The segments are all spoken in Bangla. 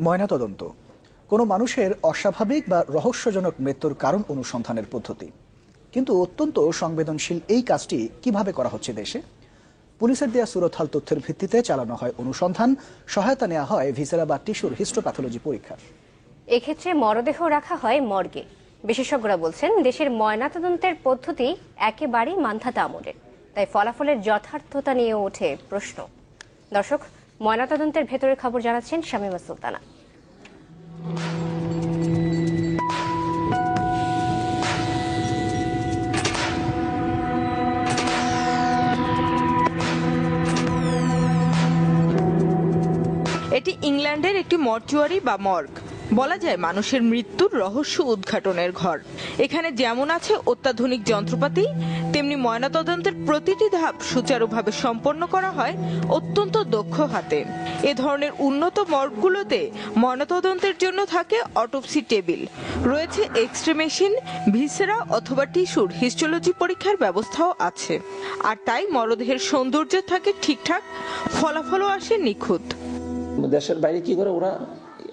ময়নাতদন্ত কোনো মানুষের অস্বাভাবিক বা রহস্যজনক মৃত্যুর কারণ অনুসন্ধানের পদ্ধতি, কিন্তু অত্যন্ত সংবেদনশীল এই কাজটি কিভাবে করা হচ্ছে দেশে? পুলিশের দেয়া সুরতহাল তথ্যের ভিত্তিতে চালানো হয় অনুসন্ধান, সহায়তা নেওয়া হয় ভিসেরা বা টিস্যুর হিস্টোপ্যাথোলজি পরীক্ষার। এক্ষেত্রে মরদেহ রাখা হয় মর্গে। বিশেষজ্ঞরা বলছেন দেশের ময়নাতদন্তের পদ্ধতি একেবারেই মান্ধাতা আমলের, তাই ফলাফলের যথার্থতা নিয়ে ওঠে প্রশ্ন। দর্শক, ময়নাতদন্তের ভেতরের খবর জানাচ্ছেন শামীমা সুলতানা। এটি ইংল্যান্ডের একটি মর্চুয়ারি বা মর্গ। বলা যায় মানুষের মৃত্যুর রহস্য উদ্ঘাটনের ঘর। এখানে যেমন আছে অত্যাধুনিক যন্ত্রপাতি, তেমনি ময়নাতদন্তের প্রতিটি ধাপ সুচারুভাবে সম্পন্ন করা হয় অত্যন্ত দক্ষ হাতে। এ ধরনের উন্নত মর্গগুলোতে ময়নাতদন্তের জন্য থাকে অটোপসি টেবিল, রয়েছে এক্স-রে মেশিন, ভিসেরা অথবা টিস্যুর হিস্টোলজি পরীক্ষার ব্যবস্থাও আছে। আর তাই মরদেহের সৌন্দর্য থাকে ঠিকঠাক, ফলাফলও আসে নিখুঁত। দেশের বাইরে কি করে ওরা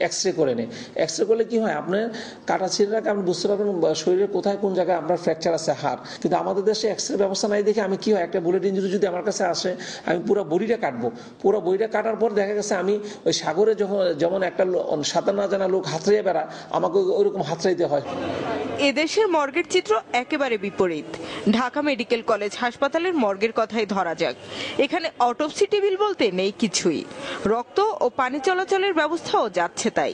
এক্সরে করে নেয়। এক্সরে করলে কি হয়, আপনার কাটা ছিঁড়াকে আপনি বুঝতে পারবেন শরীরের কোথায় কোন জায়গায় আপনার ফ্র্যাকচার আছে, হাড়। কিন্তু আমাদের দেশে এক্সরে ব্যবস্থা নাই দেখে আমি কি হয়, একটা বুলেট ইঞ্জুরি যদি আমার কাছে আসে, আমি পুরো বডিটা কাটবো। পুরো বডিটা কাটার পর দেখা গেছে আমি ওই সাগরে যেমন একটা সাঁতার না জানা লোক হাতড়িয়ে বেড়া, আমাকে ওইরকম হাতড়াইতে হয়। এদেশের মর্গের চিত্র একেবারে বিপরীত। ঢাকা মেডিকেল কলেজ হাসপাতালের মর্গের কথাই ধরা যাক। এখানে অটোপসি টেবিল বলতে নেই কিছুই, রক্ত ও পানি চলাচলের ব্যবস্থাও যাচ্ছে তাই।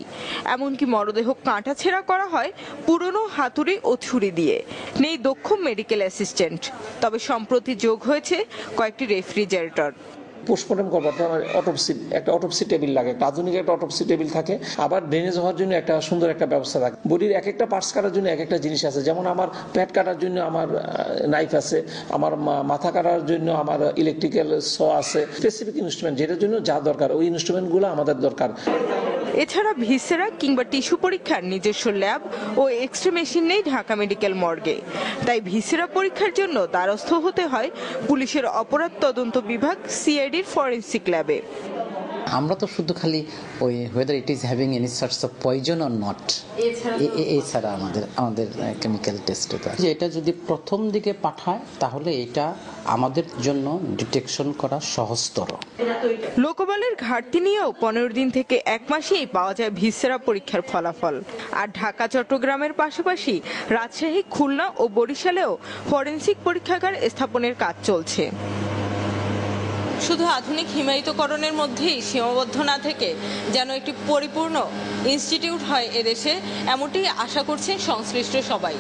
এমনকি মরদেহ কাঁটা ছেঁড়া করা হয় পুরনো হাতুড়ি ও ছুরি দিয়ে। নেই দক্ষ মেডিকেল অ্যাসিস্ট্যান্ট, তবে সম্প্রতি যোগ হয়েছে কয়েকটি রেফ্রিজারেটর। পোস্টমর্টম করবার একটা অটোপসি টেবিল লাগে, একটা আধুনিক একটা অটোপসি টেবিল থাকে। আবার ড্রেনেজ হওয়ার জন্য একটা সুন্দর একটা ব্যবস্থা থাকে। বডির এক একটা পার্টস কাটার জন্য এক একটা জিনিস আছে। যেমন আমার পেট কাটার জন্য আমার নাইফ আছে, আমার মাথা কাটার জন্য আমার ইলেকট্রিক্যাল স আছে। স্পেসিফিক ইনস্ট্রুমেন্ট যেটার জন্য যা দরকার, ওই ইনস্ট্রুমেন্টগুলো আমাদের দরকার। এছাড়া ভিসেরা কিংবা টিস্যু পরীক্ষার নিজস্ব ল্যাব ও এক্স-রে মেশিন নেই ঢাকা মেডিকেল মর্গে। তাই ভিসেরা পরীক্ষার জন্য দ্বারস্থ হতে হয় পুলিশের অপরাধ তদন্ত বিভাগ সিআইডির ফরেনসিক ল্যাবে। আমরা তো শুধু খালি ওই whether it is having any sorts of poison or not, এছাড়া আমাদের কেমিক্যাল টেস্টে এটা যদি প্রথম দিকে পাঠায় তাহলে এটা আমাদের জন্য ডিটেকশন করা সহজতর। লোকবলের ঘাটতি নিয়েও 15 দিন থেকে 1 মাসেই পাওয়া যায় ভিসেরা পরীক্ষার ফলাফল। আর ঢাকা চট্টগ্রামের পাশাপাশি রাজশাহী, খুলনা ও বরিশালেও ফরেনসিক পরীক্ষাগার স্থাপনের কাজ চলছে। শুধু আধুনিক হিমায়িতকরণের মধ্যেই সীমাবদ্ধ না থেকে যেন একটি পরিপূর্ণ ইনস্টিটিউট হয় এদেশে, এমনটি আশা করছেন সংশ্লিষ্ট সবাই।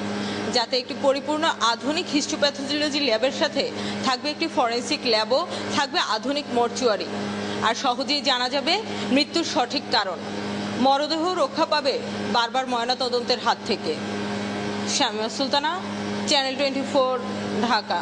যাতে একটি পরিপূর্ণ আধুনিক হিস্টোপ্যাথোলজি ল্যাবের সাথে থাকবে একটি ফরেনসিক ল্যাবও, থাকবে আধুনিক মর্চুয়ারি, আর সহজেই জানা যাবে মৃত্যুর সঠিক কারণ। মরদেহ রক্ষা পাবে বারবার ময়নাতদন্তের হাত থেকে। শামীমা সুলতানা, চ্যানেল 24, ঢাকা।